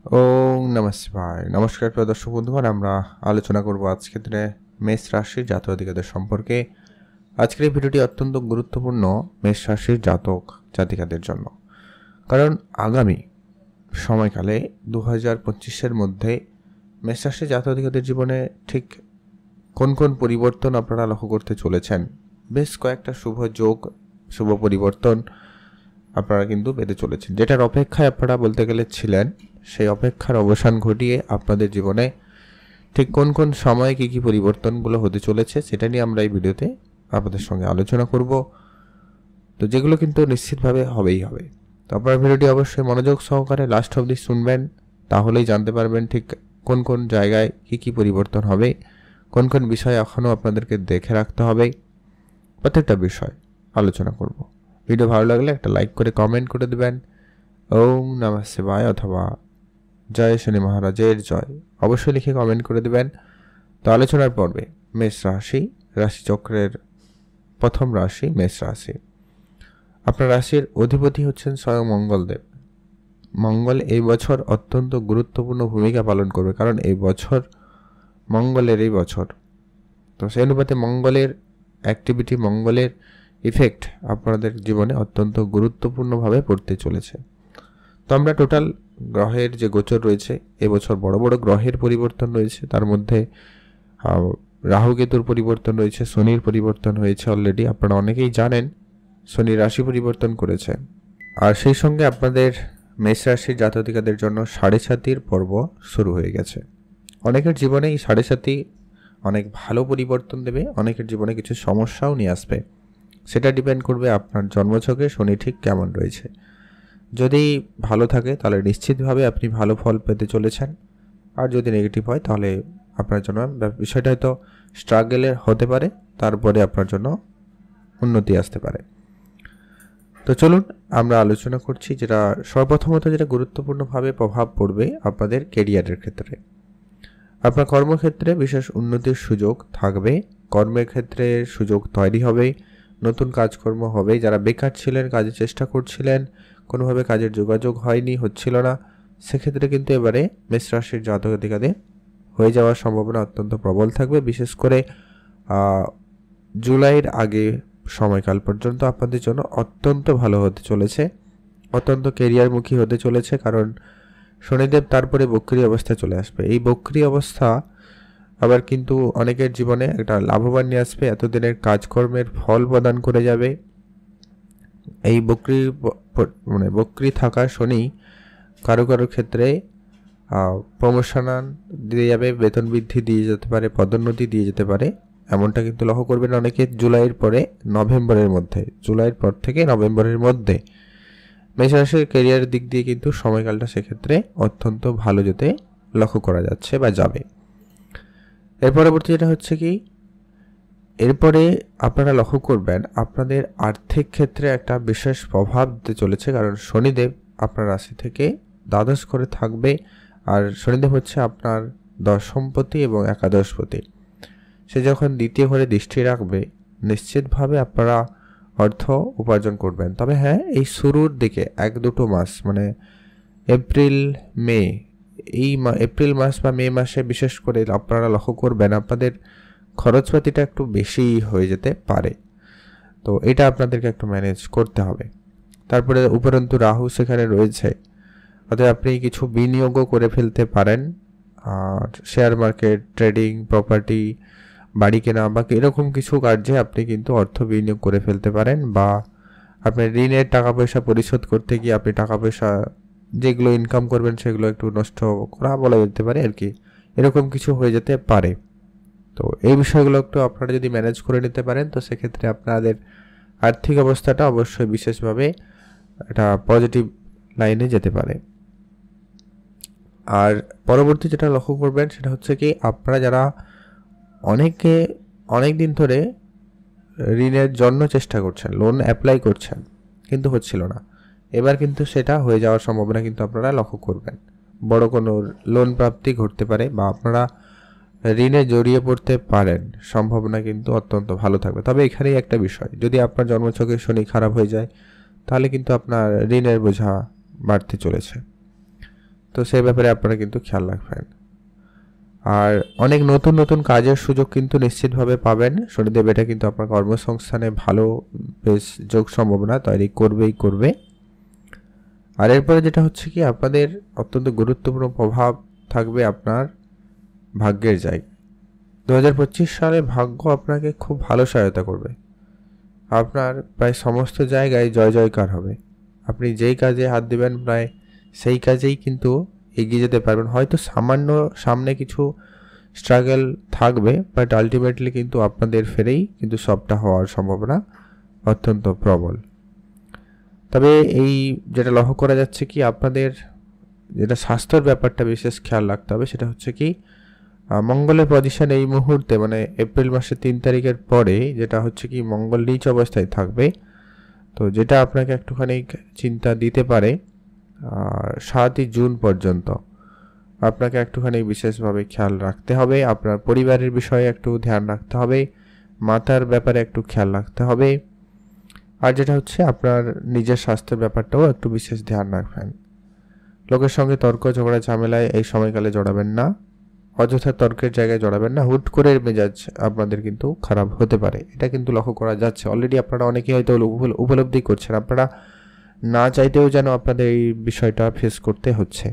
ওম নমঃ শিবায়। নমস্কার প্রিয় দর্শক বন্ধুগণ, আমরা আলোচনা করব আজকের দিনে মেষ রাশির জাতক জাতিকাদের সম্পর্কে। আজকের এই ভিডিওটি অত্যন্ত গুরুত্বপূর্ণ মেষ রাশির জাতক জাতিকাদের জন্য, কারণ আগামী সময়কালে 2025-এর মধ্যে মেষ রাশির জাতক জাতিকাদের জীবনে ঠিক কোন কোন পরিবর্তন আপনারা লক্ষ্য করতে চলেছেন। বেশ কয়েকটা শুভ যোগ, শুভ পরিবর্তন আপনারা কিন্তু পেতে চলেছেন, যেটার অপেক্ষায় আপনারা বলতে গেলে ছিলেন। সেই অপেক্ষার অবসান ঘটিয়ে আপনাদের জীবনে ঠিক কোন কোন সময়ে কী কী পরিবর্তনগুলো হতে চলেছে সেটা নিয়ে আমরা এই ভিডিওতে আপনাদের সঙ্গে আলোচনা করব। তো যেগুলো কিন্তু নিশ্চিতভাবে হবেই হবে। তো আপনারা ভিডিওটি অবশ্যই মনোযোগ সহকারে লাস্ট অবধি শুনবেন, তাহলেই জানতে পারবেন ঠিক কোন কোন জায়গায় কী কী পরিবর্তন হবে, কোন কোন বিষয় এখনও আপনাদেরকে দেখে রাখতে হবে। প্রত্যেকটা বিষয় আলোচনা করব। ভিডিও ভালো লাগলে একটা লাইক করে কমেন্ট করে দেবেন, ওম নমঃ শিবায় অথবা জয় শনি মহারাজের জয় অবশ্যই লিখে কমেন্ট করে দেবেন। তো আলোচনার পর্বে মেষ রাশি, রাশিচক্রের প্রথম রাশি মেষ রাশি। আপনার রাশির অধিপতি হচ্ছেন স্বয়ং মঙ্গলদেব। মঙ্গল এই বছর অত্যন্ত গুরুত্বপূর্ণ ভূমিকা পালন করবে, কারণ এই বছর মঙ্গলের এই বছর। তো সেই অনুপাতে মঙ্গলের অ্যাক্টিভিটি, মঙ্গলের ইফেক্ট আপনাদের জীবনে অত্যন্ত গুরুত্বপূর্ণভাবে পড়তে চলেছে। তো আমরা টোটাল গ্রহের যে গোচর রয়েছে, এবছর বড় বড় গ্রহের পরিবর্তন রয়েছে। তার মধ্যে রাহু কেতুর পরিবর্তন রয়েছে, শনির পরিবর্তন হয়েছে অলরেডি, আপনারা অনেকেই জানেন। শনি রাশি পরিবর্তন করেছে। আর সেই সঙ্গে আপনাদের মেষ রাশির জাতকাদের জন্য সাড়ে সাতির পর্ব শুরু হয়ে গেছে। অনেকের জীবনে এই সাড়ে সাতি অনেক ভালো পরিবর্তন দেবে, অনেকের জীবনে কিছু সমস্যাও নিয়ে আসবে। সেটা ডিপেন্ড করবে আপনার জন্মছকে শনি ঠিক কেমন রয়েছে। যদি ভালো থাকে তাহলে নিশ্চিতভাবে আপনি ভালো ফল পেতে চলেছেন, আর যদি নেগেটিভ হয় তাহলে আপনার জন্য বিষয়টা হয়তো স্ট্রাগলের হতে পারে, তারপরে আপনার জন্য উন্নতি আসতে পারে। তো চলুন আমরা আলোচনা করছি যেটা সর্বপ্রথমত যেটা গুরুত্বপূর্ণভাবে প্রভাব পড়বে আপনাদের কেরিয়ারের ক্ষেত্রে। আপনার কর্মক্ষেত্রে বিশেষ উন্নতির সুযোগ থাকবে, কর্মের ক্ষেত্রে সুযোগ তৈরি হবে, নতুন কাজকর্ম হবে। যারা বেকার ছিলেন, কাজের চেষ্টা করছিলেন, কোনোভাবে কাজের যোগাযোগ হয়নি, হচ্ছিল না, সেক্ষেত্রে কিন্তু এবারে মেষ রাশির জাতক জাতিকাদের হয়ে যাওয়ার সম্ভাবনা অত্যন্ত প্রবল থাকবে। বিশেষ করে জুলাইয়ের আগে সময়কাল পর্যন্ত আপনাদের জন্য অত্যন্ত ভালো হতে চলেছে, অত্যন্ত কেরিয়ারমুখী হতে চলেছে। কারণ শনিদেব তারপরে বক্রী অবস্থায় চলে আসবে। এই বক্রী অবস্থা আবার কিন্তু অনেকের জীবনে একটা লাভবান নিয়ে আসবে, এতদিনের কাজকর্মের ফল প্রদান করে যাবে। এই বক্রী থাকা শনি কারো কারো ক্ষেত্রে প্রমোশন দিয়ে যাবে, বেতন বৃদ্ধি দিয়ে যেতে পারে, পদোন্নতি দিয়ে যেতে পারে। এমনটা কিন্তু লক্ষ্য করবেন অনেকে জুলাইয়ের পরে নভেম্বরের মধ্যে, জুলাইয়ের পর থেকে নভেম্বরের মধ্যে মেষ রাশির ক্যারিয়ারের দিক দিয়ে কিন্তু সময়কালটা সেক্ষেত্রে অত্যন্ত ভালো যেতে লক্ষ্য করা যাচ্ছে বা যাবে। এর পরবর্তী যেটা হচ্ছে কি, এরপরে আপনারা লক্ষ্য করবেন আপনাদের আর্থিক ক্ষেত্রে একটা বিশেষ প্রভাব দিতে চলেছে, কারণ শনিদেব আপনার রাশি থেকে দ্বাদশ করে থাকবে। আর শনিদেব হচ্ছে আপনার দশমপতি এবং একাদশপতি। সে যখন দ্বিতীয় ঘরে দৃষ্টি রাখবে, নিশ্চিতভাবে আপনারা অর্থ উপার্জন করবেন। তবে হ্যাঁ, এই শুরুর দিকে 1-2 মাস মানে এপ্রিল মে, এই এপ্রিল মাস বা মে মাসে বিশেষ করে আপনারা লক্ষ্য করবেন আপনাদের খরচপাতিটা একটু বেশি হয়ে যেতে পারে। তো এটা আপনাদেরকে একটু ম্যানেজ করতে হবে। তারপরে উপরন্তু রাহু সেখানে রয়েছে, অর্থাৎ আপনি কিছু বিনিয়োগও করে ফেলতে পারেন। আর শেয়ার মার্কেট, ট্রেডিং, প্রপার্টি, বাড়ি কেনা বা এরকম কিছু কার্যে আপনি কিন্তু অর্থ বিনিয়োগ করে ফেলতে পারেন। বা আপনার ঋণের টাকা পয়সা পরিশোধ করতে গিয়ে আপনি টাকা পয়সা যেগুলো ইনকাম করবেন সেগুলো একটু নষ্ট করা বলা যেতে পারে আর কি, এরকম কিছু হয়ে যেতে পারে। তো এই বিষয়গুলো একটু আপনারা যদি ম্যানেজ করে নিতে পারেন, তো সেক্ষেত্রে আপনাদের আর্থিক অবস্থাটা অবশ্যই বিশেষভাবে একটা পজিটিভ লাইনে যেতে পারে। আর পরবর্তী যেটা লক্ষ্য করবেন সেটা হচ্ছে কি, আপনারা যারা অনেক দিন ধরে ঋণের জন্য চেষ্টা করছেন, লোন অ্যাপ্লাই করছেন কিন্তু হচ্ছিল না, এবার কিন্তু সেটা হয়ে যাওয়ার সম্ভাবনা কিন্তু আপনারা লক্ষ্য করবেন। বড় কোনো লোন প্রাপ্তি ঘটতে পারে বা আপনারা ঋণে জড়িয়ে পড়তে পারেন, সম্ভাবনা কিন্তু অত্যন্ত ভালো থাকবে। তবে এখানেই একটা বিষয়, যদি আপনার জন্মছকে শনি খারাপ হয়ে যায় তাহলে কিন্তু আপনার ঋণের বোঝা বাড়তে চলেছে। তো সেই ব্যাপারে আপনারা কিন্তু খেয়াল রাখবেন। আর অনেক নতুন নতুন কাজের সুযোগ কিন্তু নিশ্চিতভাবে পাবেন। শনিদেব এটা কিন্তু আপনার কর্মসংস্থানে ভালো বেশ যোগ সম্ভাবনা তৈরি করবে। আর এরপরে যেটা হচ্ছে কি, আপনাদের অত্যন্ত গুরুত্বপূর্ণ প্রভাব থাকবে আপনার ভাগ্যের জায়গায়। 2025 সালে ভাগ্য আপনাকে খুব ভালো সহায়তা করবে। আপনার প্রায় সমস্ত জায়গায় জয় জয়কার হবে। আপনি যেই কাজে হাত দিবেন প্রায় সেই কাজেই কিন্তু এগিয়ে যেতে পারবেন। হয়তো সামান্য সামনে কিছু স্ট্রাগল থাকবে, বাট আলটিমেটলি কিন্তু আপনাদের ফেরেই কিন্তু সবটা হওয়ার সম্ভাবনা অত্যন্ত প্রবল। তবে এই যেটা লক্ষ্য করা যাচ্ছে কি, আপনাদের যেটা স্বাস্থ্যের ব্যাপারটা বিশেষ খেয়াল রাখতে হবে, সেটা হচ্ছে কি মঙ্গলের পজিশন এই মুহূর্তে মানে এপ্রিল মাসের 3 তারিখের পরে যেটা হচ্ছে কি মঙ্গল নিচ অবস্থায় থাকবে। তো যেটা আপনাকে একটুখানি চিন্তা দিতে পারে। 7ই জুন পর্যন্ত আপনাকে একটুখানি বিশেষভাবে খেয়াল রাখতে হবে। আপনার পরিবারের বিষয়ে একটু ধ্যান রাখতে হবে, মাতার ব্যাপারে একটু খেয়াল রাখতে হবে। আর যেটা হচ্ছে আপনার নিজের স্বাস্থ্যের ব্যাপারটাও একটু বিশেষ ধ্যান রাখবেন। লোকের সঙ্গে তর্ক ঝগড়া ঝামেলায় এই সময়কালে জড়াবেন না, অযথা তর্কের জায়গায় জড়াবেন না। হুট করে মেজাজ আপনাদের কিন্তু খারাপ হতে পারে, এটা কিন্তু লক্ষ্য করা যাচ্ছে। অলরেডি আপনারা অনেকেই হয়তো উপলব্ধি করছেন, আপনারা না চাইতেও যেন আপনাদের এই বিষয়টা ফেস করতে হচ্ছে।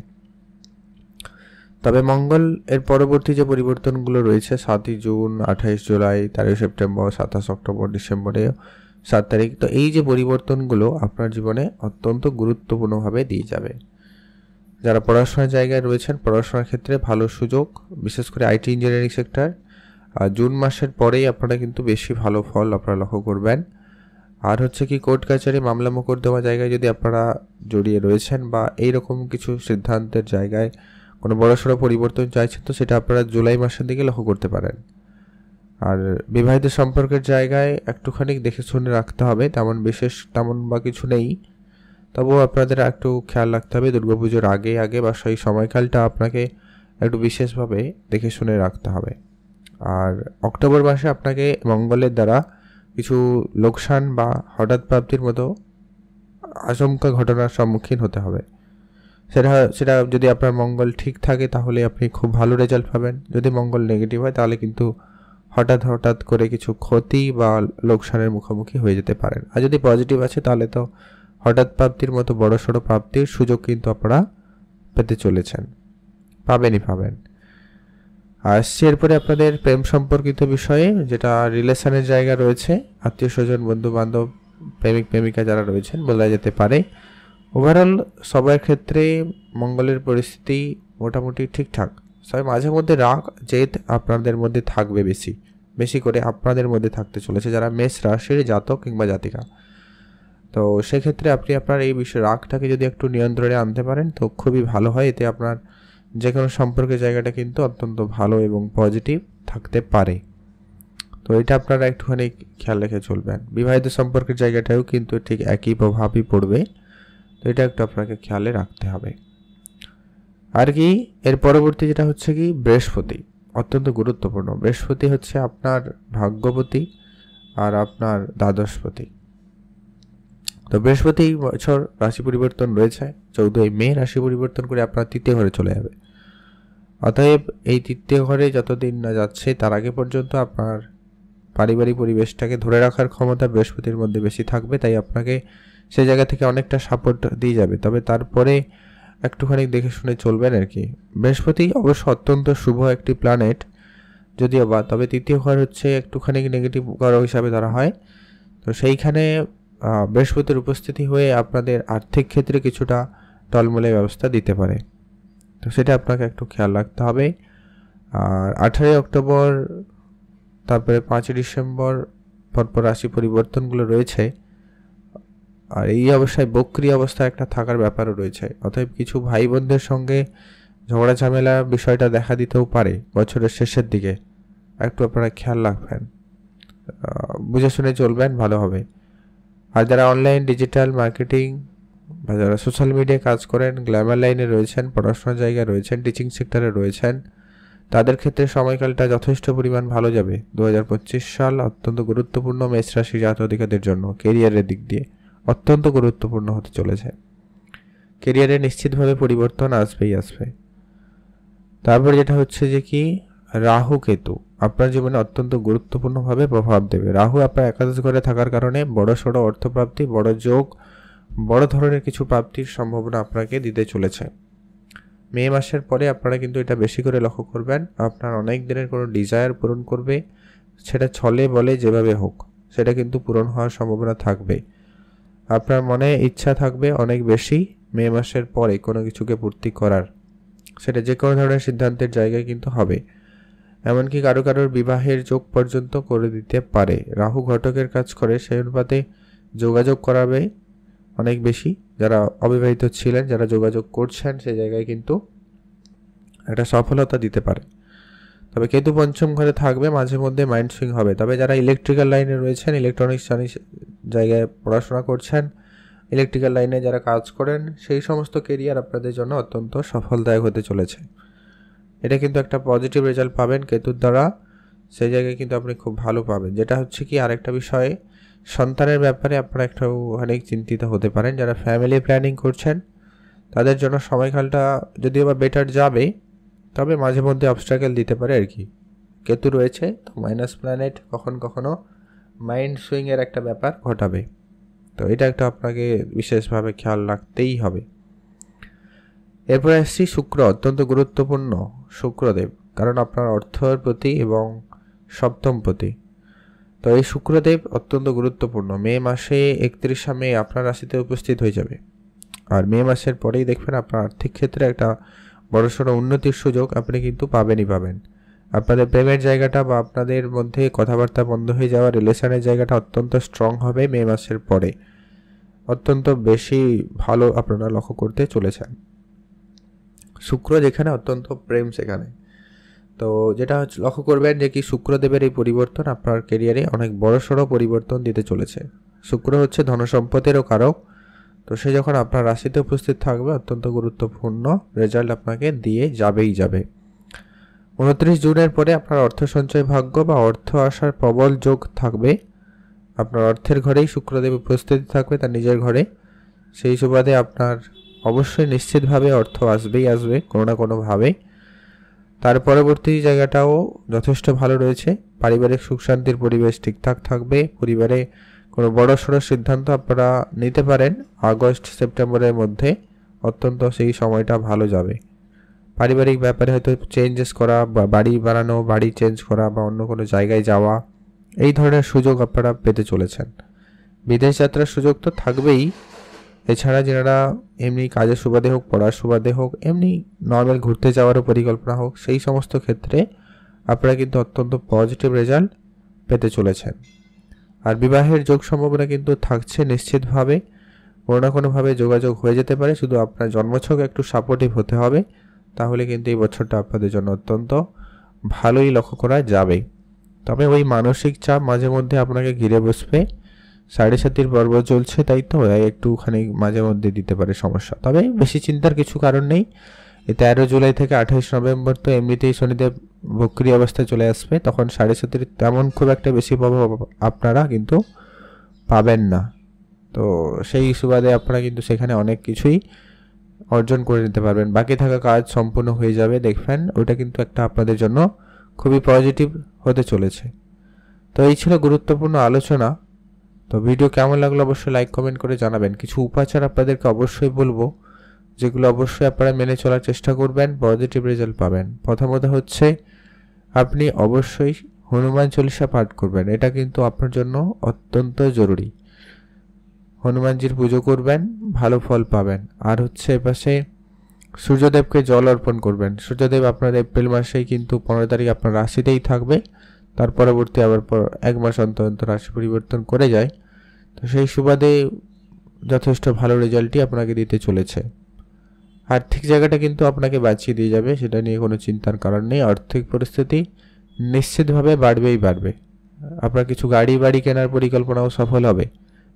তবে মঙ্গল এর পরবর্তী যে পরিবর্তনগুলো রয়েছে 7ই জুন, 28 জুলাই, 13 সেপ্টেম্বর, 27 অক্টোবর, ডিসেম্বরে 7 তারিখ, তো এই যে পরিবর্তনগুলো আপনার জীবনে অত্যন্ত গুরুত্বপূর্ণভাবে দিয়ে যাবে। যারা পড়াশোনার জায়গায় রয়েছেন পড়াশোনার ক্ষেত্রে ভালো সুযোগ, বিশেষ করে আইটি ইঞ্জিনিয়ারিং সেক্টর। জুন মাসের পরেই আপনারা কিন্তু বেশি ভালো ফল আপনারা লক্ষ্য করবেন। আর হচ্ছে কি কোর্ট কাছারি মামলা মোকদ্দমা জায়গায় যদি আপনারা জড়িয়ে রয়েছেন বা এইরকম কিছু সিদ্ধান্তের জায়গায় কোনো বড়সড় পরিবর্তন চাইছেন, তো সেটা আপনারা জুলাই মাসের দিকে লক্ষ্য করতে পারেন। আর বিবাহিত সম্পর্কের জায়গায় একটুখানি দেখে শুনে রাখতে হবে, তেমন বা কিছু নেই, তবুও আপনাদের একটু খেয়াল রাখতে হবে। দুর্গাপুজোর আগে বা সেই সময়কালটা আপনাকে একটু বিশেষভাবে দেখে শুনে রাখতে হবে। আর অক্টোবর মাসে আপনাকে মঙ্গলের দ্বারা কিছু লোকসান বা হঠাৎ প্রাপ্তির মতো আচমকা ঘটনার সম্মুখীন হতে হবে। সেটা যদি আপনার মঙ্গল ঠিক থাকে তাহলে আপনি খুব ভালো রেজাল্ট পাবেন। যদি মঙ্গল নেগেটিভ হয় তাহলে কিন্তু হঠাৎ করে কিছু ক্ষতি বা লোকসানের মুখোমুখি হয়ে যেতে পারেন। আর যদি পজিটিভ আছে তাহলে তো হঠাৎ প্রাপ্তির মতো বড়সড় প্রাপ্তির সুযোগ কিন্তু আপনারা পেতে চলেছেন, পাবেন। আর এরপরে আপনাদের প্রেম সম্পর্কিত বিষয়ে যেটা রিলেশনের জায়গা রয়েছে, আত্মীয় স্বজন, বন্ধু বান্ধব, প্রেমিক প্রেমিকা যারা রয়েছেন বলা যেতে পারে। ওভারঅল সবার ক্ষেত্রে মঙ্গলের পরিস্থিতি মোটামুটি ঠিকঠাক। তবে মাঝে মধ্যে রাগ জেদ আপনাদের মধ্যে থাকবে, বেশি করে আপনাদের মধ্যে থাকতে চলেছে যারা মেষ রাশির জাতক কিংবা জাতিকা। তো সেক্ষেত্রে আপনি আপনার এই বিষয়ে রাগটাকে যদি একটু নিয়ন্ত্রণে আনতে পারেন তো খুবই ভালো হয়। এতে আপনার যে কোনো সম্পর্কের জায়গাটা কিন্তু অত্যন্ত ভালো এবং পজিটিভ থাকতে পারে। তো এটা আপনারা একটুখানি খেয়াল রেখে চলবেন। বিবাহিত সম্পর্কের জায়গাটাও কিন্তু ঠিক একই প্রভাবই পড়বে, তো এটা একটু আপনাকে খেয়ালে রাখতে হবে। আর কি এর পরবর্তী যেটা হচ্ছে কি বৃহস্পতি, অত্যন্ত গুরুত্বপূর্ণ। বৃহস্পতি হচ্ছে আপনার ভাগ্যপতি আর আপনার দ্বাদশপতি। তো বৃহস্পতি বছর রাশি পরিবর্তন রয়েছে, 14 মে রাশি পরিবর্তন করে আপনার তৃতীয় ঘরে চলে যাবে। অতএব এই তৃতীয় ঘরে যতদিন না যাচ্ছে তার আগে পর্যন্ত আপনার পারিবারিক পরিবেশটাকে ধরে রাখার ক্ষমতা বৃহস্পতির মধ্যে বেশি থাকবে, তাই আপনাকে সেই জায়গা থেকে অনেকটা সাপোর্ট দিয়ে যাবে। তবে তারপরে একটুখানি দেখে শুনে চলবেন আর কি। বৃহস্পতি অবশ্য অত্যন্ত শুভ একটি প্ল্যানেট যদিও বা, তবে তৃতীয় ঘর হচ্ছে একটুখানি নেগেটিভ ঘর হিসাবে ধরা হয়। তো সেইখানে বৃহস্পতির উপস্থিতি হয়ে আপনাদের আর্থিক ক্ষেত্রে কিছুটা টলমলে ব্যবস্থা দিতে পারে, তো সেটা আপনাকে একটু খেয়াল রাখতে হবে। আর 18 অক্টোবর তারপরে 5 ডিসেম্বর পরপর রাশি পরিবর্তনগুলো রয়েছে। আর এই অবস্থায় বক্রি অবস্থা একটা থাকার ব্যাপারও রয়েছে। অতএব কিছু ভাই বোনদের সঙ্গে ঝগড়া ঝামেলা বিষয়টা দেখা দিতেও পারে বছরের শেষের দিকে, একটু আপনারা খেয়াল রাখবেন, বুঝে শুনে চলবেন, ভালো হবে। আর যারা অনলাইন ডিজিটাল মার্কেটিং বা যারা সোশ্যাল মিডিয়ায় কাজ করেন, গ্ল্যামার লাইনে রয়েছেন, পড়াশোনার জায়গায় রয়েছেন, টিচিং সেক্টরে রয়েছেন, তাদের ক্ষেত্রে সময়কালটা যথেষ্ট পরিমাণ ভালো যাবে। 2025 সাল অত্যন্ত গুরুত্বপূর্ণ মেষ রাশি জাতক জাতিকাদের জন্য, কেরিয়ারের দিক দিয়ে অত্যন্ত গুরুত্বপূর্ণ হতে চলেছে। কেরিয়ারে নিশ্চিতভাবে পরিবর্তন আসবেই আসবে। তারপর যেটা হচ্ছে যে কি, রাহু কেতু আপনার জীবনে অত্যন্ত গুরুত্বপূর্ণভাবে প্রভাব দেবে। রাহু আপনার একাদশ ঘরে থাকার কারণে বড় সড়ো অর্থপ্রাপ্তি, বড় যোগ, বড় ধরনের কিছু প্রাপ্তির সম্ভাবনা আপনাকে দিতে চলেছে। মে মাসের পরে আপনারা কিন্তু এটা বেশি করে লক্ষ্য করবেন, আপনার অনেক দিনের কোনো ডিজায়ার পূরণ করবে, সেটা ছলে বলে যেভাবে হোক সেটা কিন্তু পূরণ হওয়ার সম্ভাবনা থাকবে। আপনার মনে ইচ্ছা থাকবে অনেক বেশি মে মাসের পরে কোনো কিছুকে পূর্তি করার, সেটা যে কোনো ধরনের সিদ্ধান্তের জায়গায় কিন্তু হবে। এমনকি কারো কারোর বিবাহের যোগ পর্যন্ত করে দিতে পারে। রাহু ঘটকের কাজ করে, সেই অনুপাতে যোগাযোগ করাবে অনেক বেশি। যারা অবিবাহিত ছিলেন, যারা যোগাযোগ করছেন, সেই জায়গায় কিন্তু একটা সফলতা দিতে পারে। তবে কেতু পঞ্চম ঘরে থাকবে, মাঝে মধ্যে মাইন্ড সুইং হবে। তবে যারা ইলেকট্রিক্যাল লাইনে রয়েছেন, ইলেকট্রনিক্স জায়গায় পড়াশোনা করছেন, ইলেকট্রিক্যাল লাইনে যারা কাজ করেন, সেই সমস্ত কেরিয়ার আপনাদের জন্য অত্যন্ত সফলদায়ক হতে চলেছে। এটা কিন্তু একটা পজিটিভ রেজাল্ট পাবেন কেতুর দ্বারা, সেই জায়গায় কিন্তু আপনি খুব ভালো পাবেন। যেটা হচ্ছে কি, আরেকটা বিষয়ে সন্তানের ব্যাপারে আপনারা একটু অনেক চিন্তিত হতে পারেন। যারা ফ্যামিলি প্ল্যানিং করছেন তাদের জন্য সময়কালটা যদিও বা বেটার যাবে, তবে মাঝে মধ্যে অবস্ট্রাকেল দিতে পারে আর কি। কেতু রয়েছে তো মাইনাস প্ল্যানেট কখন কখনো মাইন্ড সুইংয়ের একটা ব্যাপার ঘটাবে, তো এটা একটা আপনাকে বিশেষভাবে খেয়াল রাখতেই হবে। এরপরে আসছি শুক্র, অত্যন্ত গুরুত্বপূর্ণ শুক্রদেব, কারণ আপনার অর্থের প্রতি এবং সপ্তম প্রতি। তো এই শুক্রদেব অত্যন্ত গুরুত্বপূর্ণ। মে মাসে 31 মে আপনার রাশিতে উপস্থিত হয়ে যাবে, আর মে মাসের পরেই দেখবেন আপনার আর্থিক ক্ষেত্রে একটা বড়সড় উন্নতির সুযোগ আপনি কিন্তু পাবেনই পাবেন। আপনাদের প্রেমের জায়গাটা বা আপনাদের মধ্যে কথাবার্তা বন্ধ হয়ে যাওয়া রিলেশনের জায়গাটা অত্যন্ত স্ট্রং হবে মে মাসের পরে, অত্যন্ত বেশি ভালো আপনারা লক্ষ্য করতে চলেছেন। শুক্র যেখানে অত্যন্ত প্রেম সেখানে। তো যেটা লক্ষ্য করবেন যে কি, শুক্রদেবের এই পরিবর্তন আপনার কেরিয়ারে অনেক বড়সড় পরিবর্তন দিতে চলেছে। শুক্র হচ্ছে ধনসম্পত্তিরও কারক, তো সে যখন আপনার রাশিতে উপস্থিত থাকবে অত্যন্ত গুরুত্বপূর্ণ রেজাল্ট আপনাকে দিয়ে যাবেই যাবে। 29 জুনের পরে আপনার অর্থ সঞ্চয় ভাগ্য বা অর্থ আসার প্রবল যোগ থাকবে। আপনার অর্থের ঘরেই শুক্রদেব উপস্থিত থাকবে তার নিজের ঘরে, সেই সুবাদে আপনার অবশ্যই নিশ্চিতভাবে অর্থ আসবেই আসবে কোনো না কোনোভাবে। তার পরবর্তী জায়গাটাও যথেষ্ট ভালো রয়েছে, পারিবারিক সুখ শান্তির পরিবেশ ঠিকঠাক থাকবে। পরিবারে কোনো বড় সড়ো সিদ্ধান্ত আপনারা নিতে পারেন আগস্ট সেপ্টেম্বরের মধ্যে, অত্যন্ত সেই সময়টা ভালো যাবে। পারিবারিক ব্যাপারে হয়তো চেঞ্জেস করা বা বাড়ি বানানো, বাড়ি চেঞ্জ করা বা অন্য কোনো জায়গায় যাওয়া, এই ধরনের সুযোগ আপনারা পেতে চলেছেন। বিদেশ যাত্রার সুযোগ তো থাকবেই, এছাড়া যারা এমনি কাজের সুবাদে হোক, পড়ার সুবাদে হোক, এমনি নর্মাল ঘুরতে যাওয়ারও পরিকল্পনা হোক, সেই সমস্ত ক্ষেত্রে আপনারা কিন্তু অত্যন্ত পজিটিভ রেজাল্ট পেতে চলেছেন। আর বিবাহের যোগ সম্ভাবনা কিন্তু থাকছে নিশ্চিতভাবে, কোনো না কোনোভাবে যোগাযোগ হয়ে যেতে পারে। শুধু আপনার জন্মছক একটু সাপোর্টিভ হতে হবে, তাহলে কিন্তু এই বছরটা আপনাদের জন্য অত্যন্ত ভালোই লক্ষ্য করা যাবে। তবে ওই মানসিক চাপ মাঝে মধ্যে আপনাকে ঘিরে বসবে, 7.5 পর্ব চলছে তাই তো একটুখানি মাঝে মধ্যে দিতে পারে সমস্যা, তবে বেশি চিন্তার কিছু কারণ নেই। এই 13 জুলাই থেকে 28 নভেম্বর তো এমনিতেই শনিদেব বক্রী অবস্থায় চলে আসবে, তখন 7.5 তেমন খুব একটা বেশি প্রভাব আপনারা কিন্তু পাবেন না। তো সেই সুবাদে আপনারা কিন্তু সেখানে অনেক কিছুই অর্জন করে নিতে পারবেন, বাকি থাকা কাজ সম্পূর্ণ হয়ে যাবে দেখবেন। ওটা কিন্তু একটা আপনাদের জন্য খুবই পজিটিভ হতে চলেছে। তো এই ছিল গুরুত্বপূর্ণ আলোচনা। তো ভিডিও কেমন লাগলো অবশ্যই লাইক কমেন্ট করে জানাবেন। কিছু উপাচার আপনাদেরকে অবশ্যই বলবো, যেগুলো অবশ্যই আপনারা মেনে চলার চেষ্টা করবেন, পজিটিভ রেজাল্ট পাবেন। প্রথমত হচ্ছে আপনি অবশ্যই হনুমান চল্লিশা পাঠ করবেন, এটা কিন্তু আপনার জন্য অত্যন্ত জরুরি। হনুমানজির পুজো করবেন, ভালো ফল পাবেন। আর হচ্ছে এপাশে সূর্যদেবকে জল অর্পণ করবেন। সূর্যদেব আপনার এপ্রিল মাসেই কিন্তু 15 তারিখ আপনার রাশিতেই থাকবে, তার পরবর্তী আবার 1 মাস অন্তর অন্তর রাশি পরিবর্তন করে যায়। তো সেই সুবাদে যথেষ্ট ভালো রেজাল্টই আপনাকে দিতে চলেছে। আর্থিক জায়গাটা কিন্তু আপনাকে বাঁচিয়ে দিয়ে যাবে, সেটা নিয়ে কোনো চিন্তার কারণ নেই। আর্থিক পরিস্থিতি নিশ্চিতভাবে বাড়বেই বাড়বে। আপনার কিছু গাড়ি বাড়ি কেনার পরিকল্পনাও সফল হবে,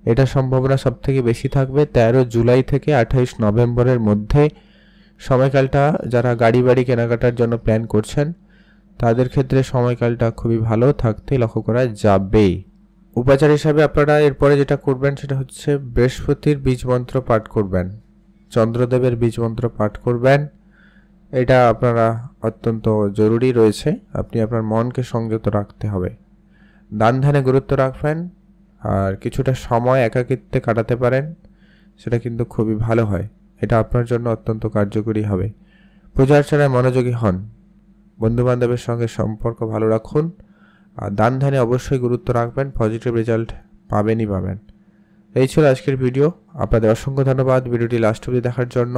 এটা সম্ভাবনা সবথেকে বেশি থাকবে 13 জুলাই থেকে 28 নভেম্বরের মধ্যে সময়কালটা। যারা গাড়ি বাড়ি কেনাকাটার জন্য প্ল্যান করছেন তাদের ক্ষেত্রে সময়কালটা খুবই ভালো থাকতে লক্ষ্য করা যাবে। উপাচার হিসাবে আপনারা এরপরে যেটা করবেন সেটা হচ্ছে বৃহস্পতির বীজ মন্ত্র পাঠ করবেন চন্দ্রদেবের বীজ মন্ত্র পাঠ করবেন। এটা আপনারা অত্যন্ত জরুরি রয়েছে। আপনি আপনার মনকে সংযত রাখতে হবে। দান ধ্যানে গুরুত্ব রাখবেন আর কিছুটা সময় একাকিত্বে কাটাতে পারেন, সেটা কিন্তু খুবই ভালো হয়। এটা আপনার জন্য অত্যন্ত কার্যকরী হবে। পূজা অর্চনায় মনোযোগী হন, বন্ধুবান্ধবের সঙ্গে সম্পর্ক ভালো রাখুন আর দান ধ্যানে অবশ্যই গুরুত্ব রাখবেন। পজিটিভ রেজাল্ট পাবেন। এই ছিল আজকের ভিডিও। আপনাদের অসংখ্য ধন্যবাদ ভিডিওটি লাস্ট অবধি দেখার জন্য।